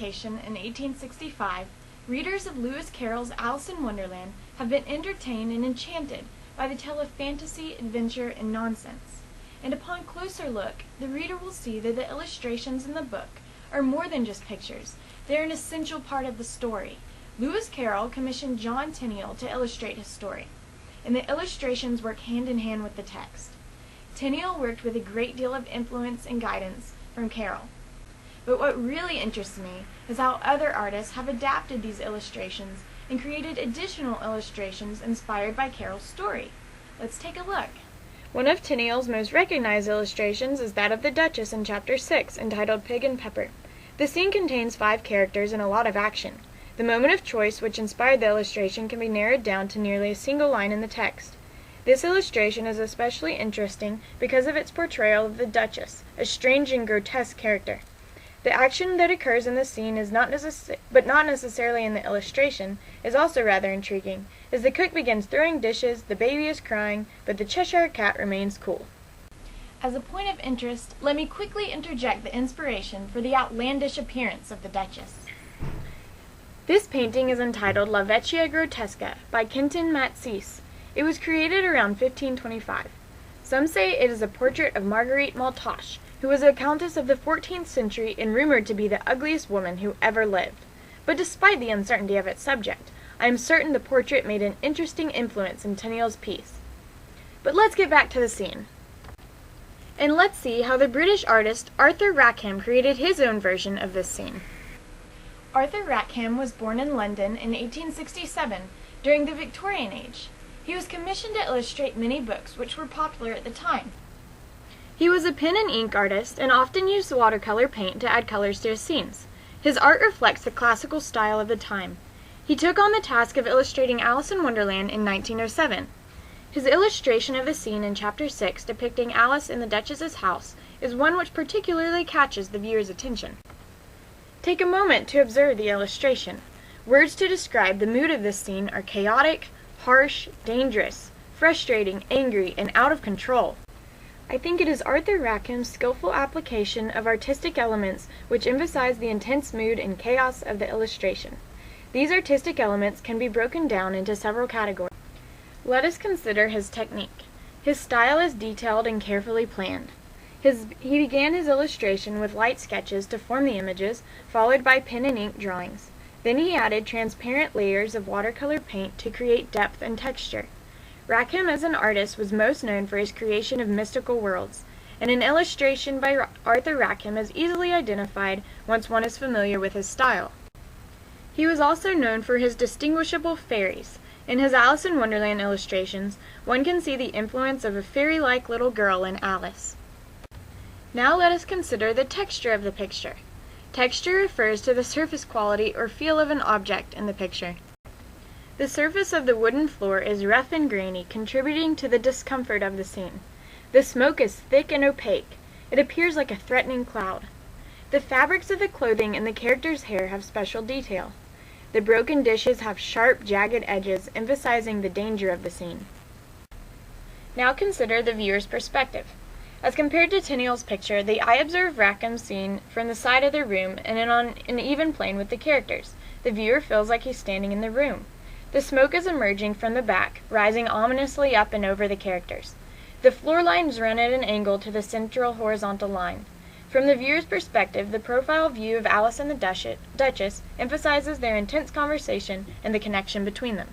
publication in 1865, readers of Lewis Carroll's Alice in Wonderland have been entertained and enchanted by the tale of fantasy, adventure, and nonsense. And upon closer look, the reader will see that the illustrations in the book are more than just pictures. They are an essential part of the story. Lewis Carroll commissioned John Tenniel to illustrate his story, and the illustrations work hand in hand with the text. Tenniel worked with a great deal of influence and guidance from Carroll. But what really interests me is how other artists have adapted these illustrations and created additional illustrations inspired by Carroll's story. Let's take a look. One of Tenniel's most recognized illustrations is that of the Duchess in Chapter 6, entitled Pig and Pepper. The scene contains 5 characters and a lot of action. The moment of choice which inspired the illustration can be narrowed down to nearly a single line in the text. This illustration is especially interesting because of its portrayal of the Duchess, a strange and grotesque character. The action that occurs in the scene is not necessarily in the illustration, is also rather intriguing. As the cook begins throwing dishes, the baby is crying, but the Cheshire Cat remains cool. As a point of interest, let me quickly interject the inspiration for the outlandish appearance of the Duchess. This painting is entitled La Vecchia Grotesca by Kenton Matisse. It was created around 1525. Some say it is a portrait of Marguerite Maltouche, who was a countess of the 14th century and rumored to be the ugliest woman who ever lived. But despite the uncertainty of its subject, I am certain the portrait made an interesting influence in Tenniel's piece. But let's get back to the scene. And let's see how the British artist Arthur Rackham created his own version of this scene. Arthur Rackham was born in London in 1867 during the Victorian age. He was commissioned to illustrate many books which were popular at the time. He was a pen and ink artist and often used watercolor paint to add colors to his scenes. His art reflects the classical style of the time. He took on the task of illustrating Alice in Wonderland in 1907. His illustration of the scene in Chapter 6 depicting Alice in the Duchess's house is one which particularly catches the viewer's attention. Take a moment to observe the illustration. Words to describe the mood of this scene are chaotic, harsh, dangerous, frustrating, angry, and out of control. I think it is Arthur Rackham's skillful application of artistic elements which emphasize the intense mood and chaos of the illustration. These artistic elements can be broken down into several categories. Let us consider his technique. His style is detailed and carefully planned. He began his illustration with light sketches to form the images, followed by pen and ink drawings. Then he added transparent layers of watercolor paint to create depth and texture. Rackham as an artist was most known for his creation of mystical worlds, and an illustration by Arthur Rackham is easily identified once one is familiar with his style. He was also known for his distinguishable fairies. In his Alice in Wonderland illustrations, one can see the influence of a fairy-like little girl in Alice. Now let us consider the texture of the picture. Texture refers to the surface quality or feel of an object in the picture. The surface of the wooden floor is rough and grainy, contributing to the discomfort of the scene. The smoke is thick and opaque. It appears like a threatening cloud. The fabrics of the clothing and the character's hair have special detail. The broken dishes have sharp, jagged edges, emphasizing the danger of the scene. Now consider the viewer's perspective. As compared to Tenniel's picture, the eye observes Rackham's scene from the side of the room and on an even plane with the characters. The viewer feels like he's standing in the room. The smoke is emerging from the back, rising ominously up and over the characters. The floor lines run at an angle to the central horizontal line. From the viewer's perspective, the profile view of Alice and the Duchess emphasizes their intense conversation and the connection between them.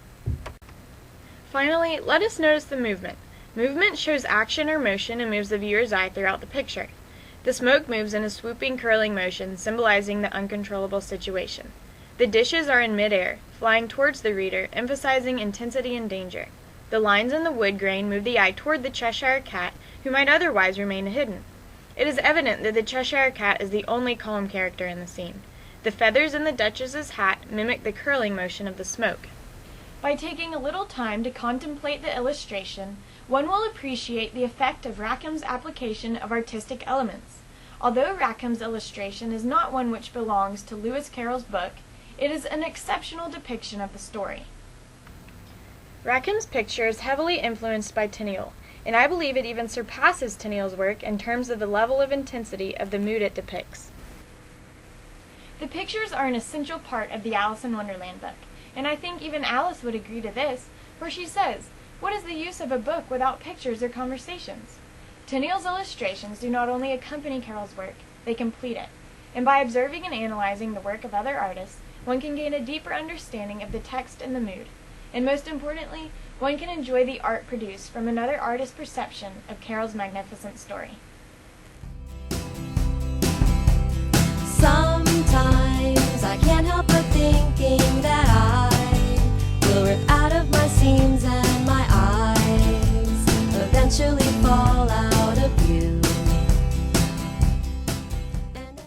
Finally, let us notice the movement. Movement shows action or motion and moves the viewer's eye throughout the picture. The smoke moves in a swooping, curling motion, symbolizing the uncontrollable situation. The dishes are in midair, flying towards the reader, emphasizing intensity and danger. The lines in the wood grain move the eye toward the Cheshire Cat, who might otherwise remain hidden. It is evident that the Cheshire Cat is the only calm character in the scene. The feathers in the Duchess's hat mimic the curling motion of the smoke. By taking a little time to contemplate the illustration, one will appreciate the effect of Rackham's application of artistic elements. Although Rackham's illustration is not one which belongs to Lewis Carroll's book, it is an exceptional depiction of the story. Rackham's picture is heavily influenced by Tenniel, and I believe it even surpasses Tenniel's work in terms of the level of intensity of the mood it depicts. The pictures are an essential part of the Alice in Wonderland book, and I think even Alice would agree to this, for she says, "What is the use of a book without pictures or conversations?" Tenniel's illustrations do not only accompany Carol's work, they complete it, and by observing and analyzing the work of other artists, one can gain a deeper understanding of the text and the mood, and most importantly, one can enjoy the art produced from another artist's perception of Carol's magnificent story. Sometimes I can't help but thinking that I will rip out of my seams and my eyes eventually fall